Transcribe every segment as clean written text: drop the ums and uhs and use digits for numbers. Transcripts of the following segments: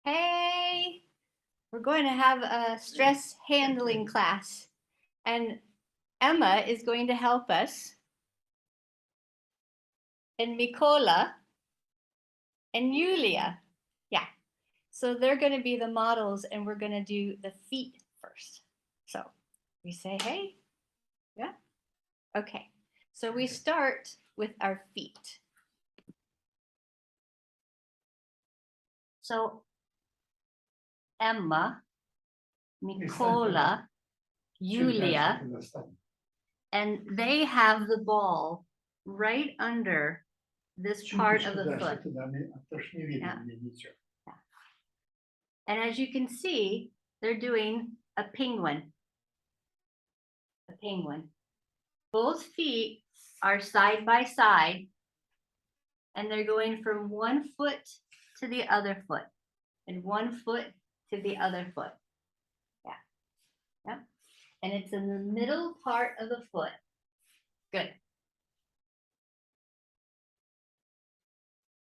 Hey, we're going to have a stress handling class, and Emma is going to help us, and Mikola and Yulia. Yeah, so they're going to be the models, and we're going to do the feet first. So we say, hey, yeah, okay. So we start with our feet. So Emma, Mikola, Yulia, and they have the ball right under this part of the foot. Yeah. Yeah. And as you can see, they're doing a penguin. A penguin. Both feet are side by side, and they're going from one foot to the other foot, and one foot to the other foot. Yeah. Yeah. And it's in the middle part of the foot. Good.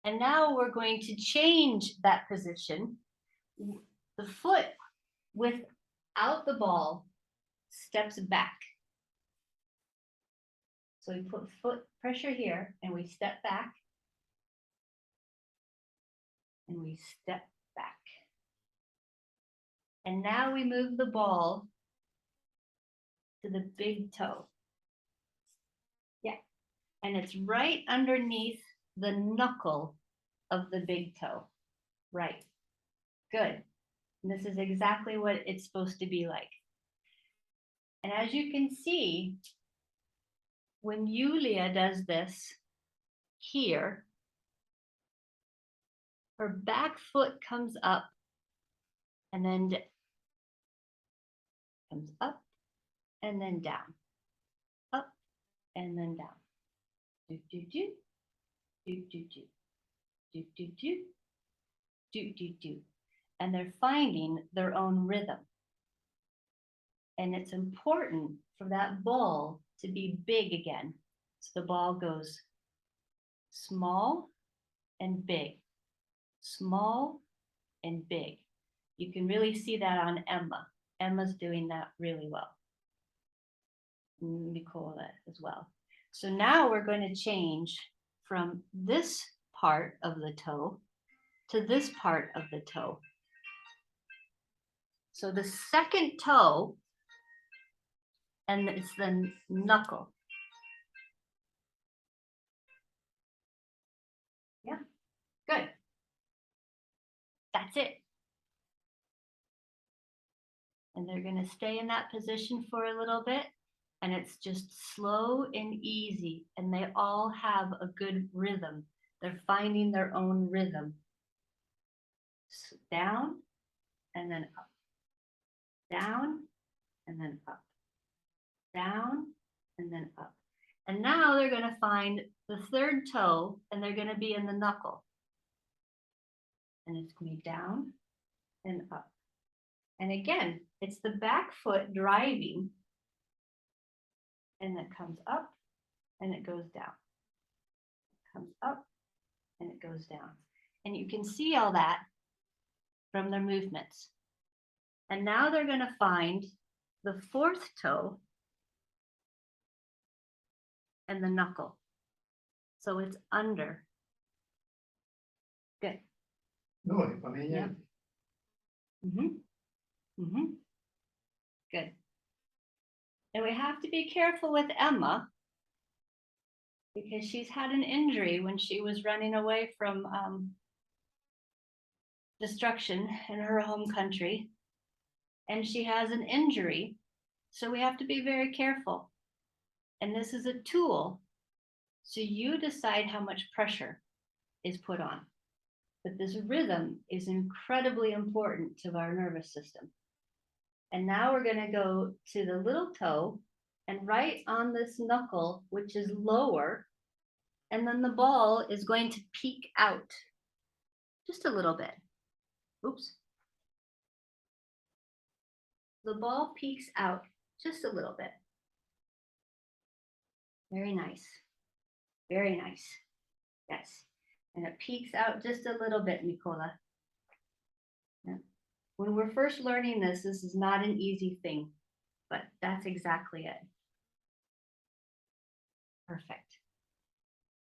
And now we're going to change that position. The foot without the ball steps back. So we put foot pressure here and we step back. And we step back. And now we move the ball to the big toe. Yeah. And it's right underneath the knuckle of the big toe. Right. Good. And this is exactly what it's supposed to be like. And as you can see, when Yulia does this here, her back foot comes up and then comes up and then down, up and then down. Do, do, do, do, do, do, do, do, do, do, do, do. And they're finding their own rhythm. And it's important for that ball to be big again. So the ball goes small and big, small and big. You can really see that on Emma. Emma's doing that really well. Mykоla as well. So now we're going to change from this part of the toe to this part of the toe. So the second toe, and it's the knuckle. Yeah, good. That's it. And they're going to stay in that position for a little bit. And it's just slow and easy. And they all have a good rhythm. They're finding their own rhythm. Down and then up. Down and then up. Down and then up. And now they're going to find the third toe and they're going to be in the knuckle. And it's going to be down and up. And again, it's the back foot driving. And it comes up and it goes down. It comes up and it goes down. And you can see all that from their movements. And now they're going to find the fourth toe and the knuckle. So it's under. Good. Yeah. Good. And we have to be careful with Emma because she's had an injury when she was running away from destruction in her home country. And she has an injury. So we have to be very careful. And this is a tool. So you decide how much pressure is put on. But this rhythm is incredibly important to our nervous system. And now we're going to go to the little toe and right on this knuckle, which is lower, and then the ball is going to peek out just a little bit. Oops. The ball peeks out just a little bit. Very nice. Very nice. Yes. And it peeks out just a little bit, Mykоla. Yeah. When we're first learning this, this is not an easy thing, but that's exactly it. Perfect.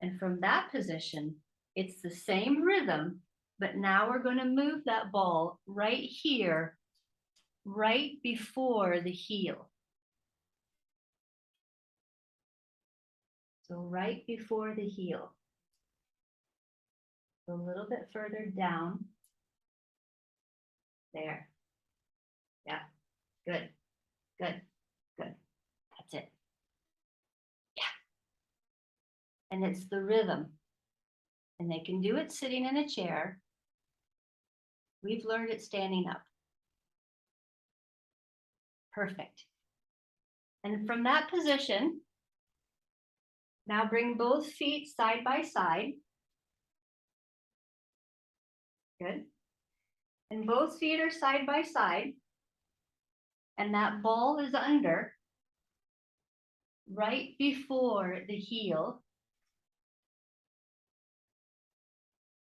And from that position, it's the same rhythm, but now we're going to move that ball right here, right before the heel. So right before the heel. A little bit further down. There. Yeah. Good. Good. Good. That's it. Yeah. And it's the rhythm. And they can do it sitting in a chair. We've learned it standing up. Perfect. And from that position, now bring both feet side by side. Good. And both feet are side by side. And that ball is under, right before the heel.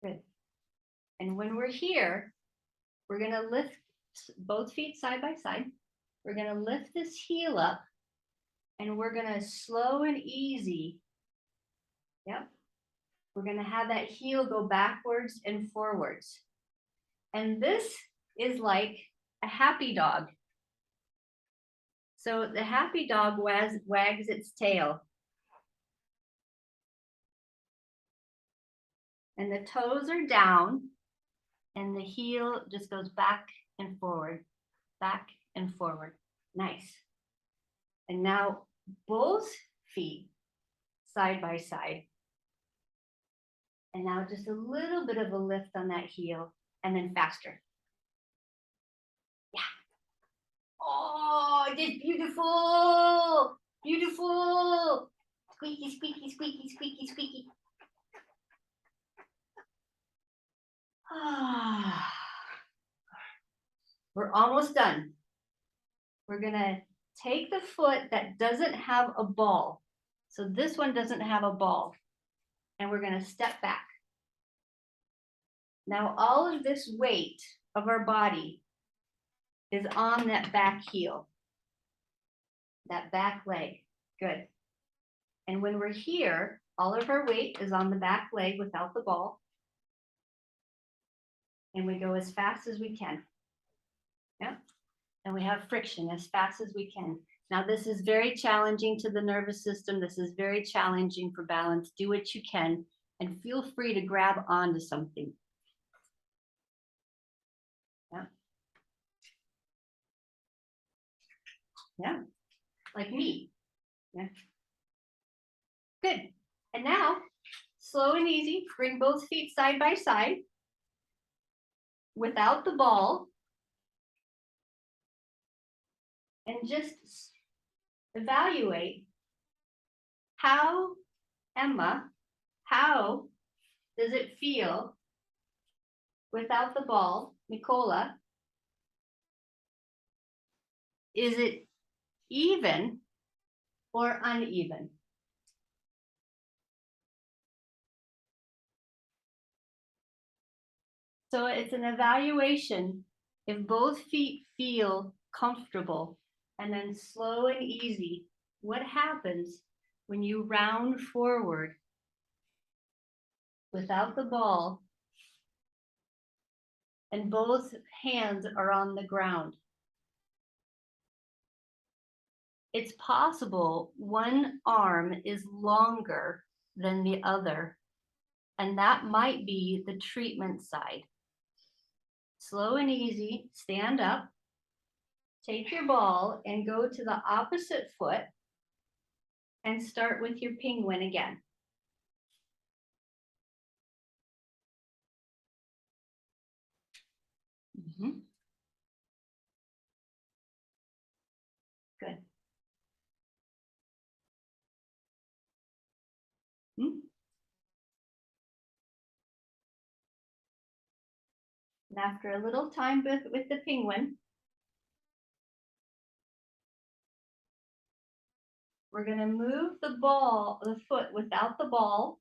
Good. And when we're here, we're going to lift both feet side by side. We're going to lift this heel up, and we're going to slow and easy. Yep. We're going to have that heel go backwards and forwards. And this is like a happy dog. So the happy dog wags its tail. And the toes are down, and the heel just goes back and forward, back and forward. Nice. And now both feet side by side. And now just a little bit of a lift on that heel, and then faster. Yeah. Oh, it's beautiful. Beautiful. Squeaky, squeaky, squeaky, squeaky, squeaky. Ah. We're almost done. We're gonna take the foot that doesn't have a ball. So this one doesn't have a ball. And we're gonna step back. Now all of this weight of our body is on that back heel, that back leg. Good. And when we're here, all of our weight is on the back leg without the ball. And we go as fast as we can. Yeah. And we have friction as fast as we can. Now this is very challenging to the nervous system. This is very challenging for balance. Do what you can and feel free to grab onto something. Yeah. Yeah. Like me. Yeah. Good. And now, slow and easy, bring both feet side by side without the ball. And just evaluate how, Emma, how does it feel without the ball? Mykоla, is it even or uneven? So it's an evaluation if both feet feel comfortable, and then slow and easy. What happens when you round forward without the ball and both hands are on the ground? It's possible one arm is longer than the other, and that might be the treatment side. Slow and easy, stand up, take your ball and go to the opposite foot and start with your penguin again. Good. And after a little time with the penguin, we're going to move the foot without the ball,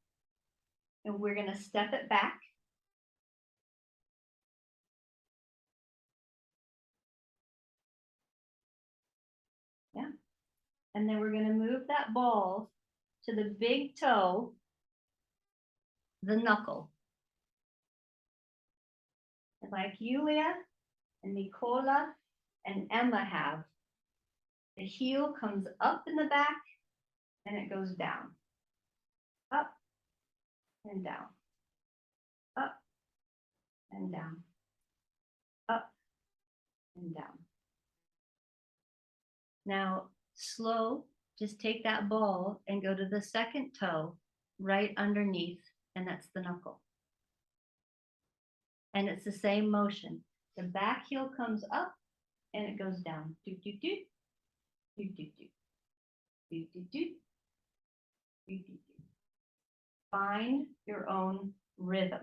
and we're going to step it back. And then we're going to move that ball to the big toe, the knuckle. And like Yulia and Mikola and Emma have, the heel comes up in the back and it goes down. Up and down. Up and down. Up and down. Now, slow, just take that ball and go to the second toe right underneath, and that's the knuckle. And it's the same motion. The back heel comes up and it goes down. Do, do, do. Do, do, do. Do, do, do. Do, do, do. Find your own rhythm.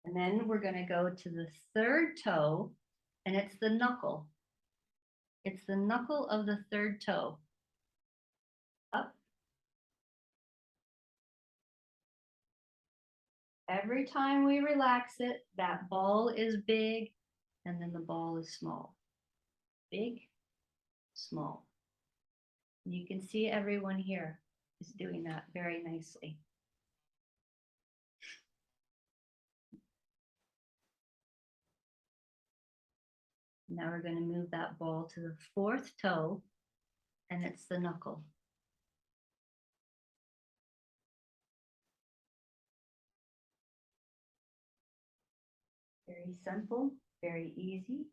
And then we're going to go to the third toe, and it's the knuckle. It's the knuckle of the third toe. Up. Every time we relax it, that ball is big, and then the ball is small. Big, small. You can see everyone here is doing that very nicely. Now we're going to move that ball to the fourth toe, and it's the knuckle. Very simple, very easy.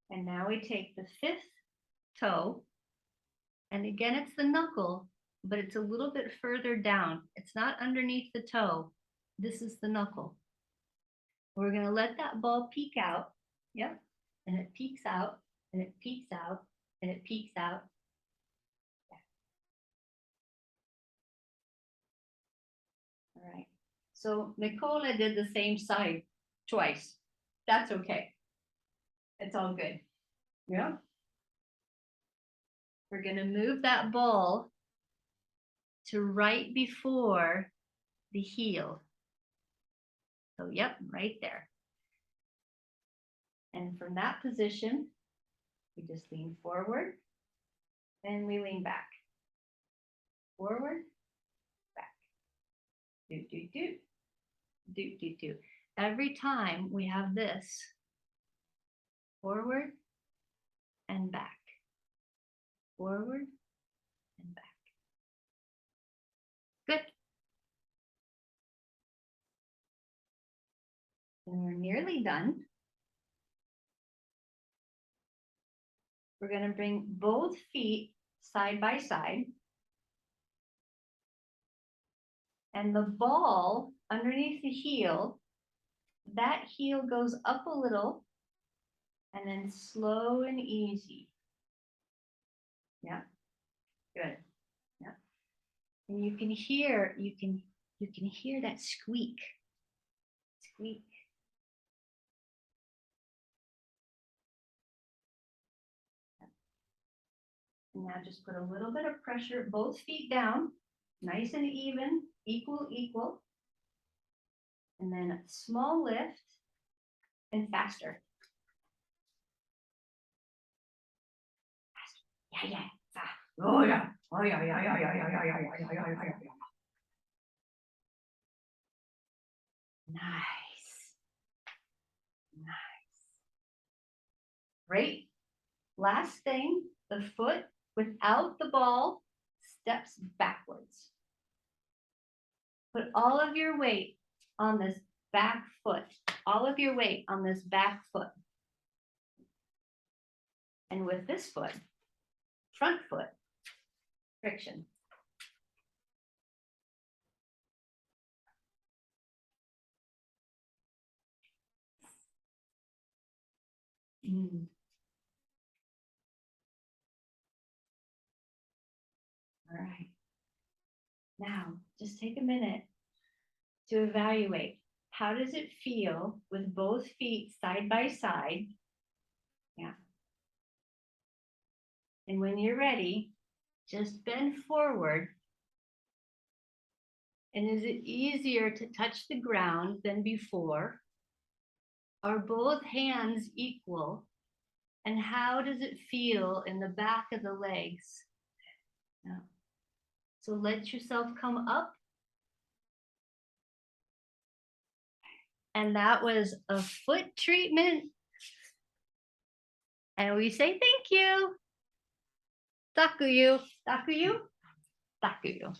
And now we take the fifth toe, and again, it's the knuckle, but it's a little bit further down. It's not underneath the toe. This is the knuckle. We're going to let that ball peek out. Yep. And it peeks out, and it peeks out, and it peeks out. Yeah. All right. So Mikola did the same side twice. That's okay. It's all good. Yeah. We're going to move that ball to right before the heel. So, yep, right there. And from that position, we just lean forward and we lean back. Forward, back. Do, do, do. Do, do, do. Every time we have this, forward and back. Forward and back. Good. And we're nearly done. We're going to bring both feet side by side. And the ball underneath the heel, that heel goes up a little and then slow and easy. Yeah, good. Yeah. And you can hear, you can hear that squeak. Squeak. And now just put a little bit of pressure, both feet down, nice and even, equal, equal. And then a small lift and faster. Faster. Yeah, yeah. Fast. Oh yeah. Oh yeah, yeah, yeah, yeah, yeah, yeah, yeah, yeah, yeah, yeah, yeah. Nice. Nice. Great. Last thing, the foot without the ball steps backwards. Put all of your weight on this back foot, all of your weight on this back foot. And with this foot, front foot, friction. All right. Now, just take a minute to evaluate. How does it feel with both feet side by side? Yeah. And when you're ready, just bend forward And is it easier to touch the ground than before? Are both hands equal? And how does it feel in the back of the legs? Yeah. So let yourself come up. And that was a foot treatment. And we say thank you. Dякую. Dякую. Dякую.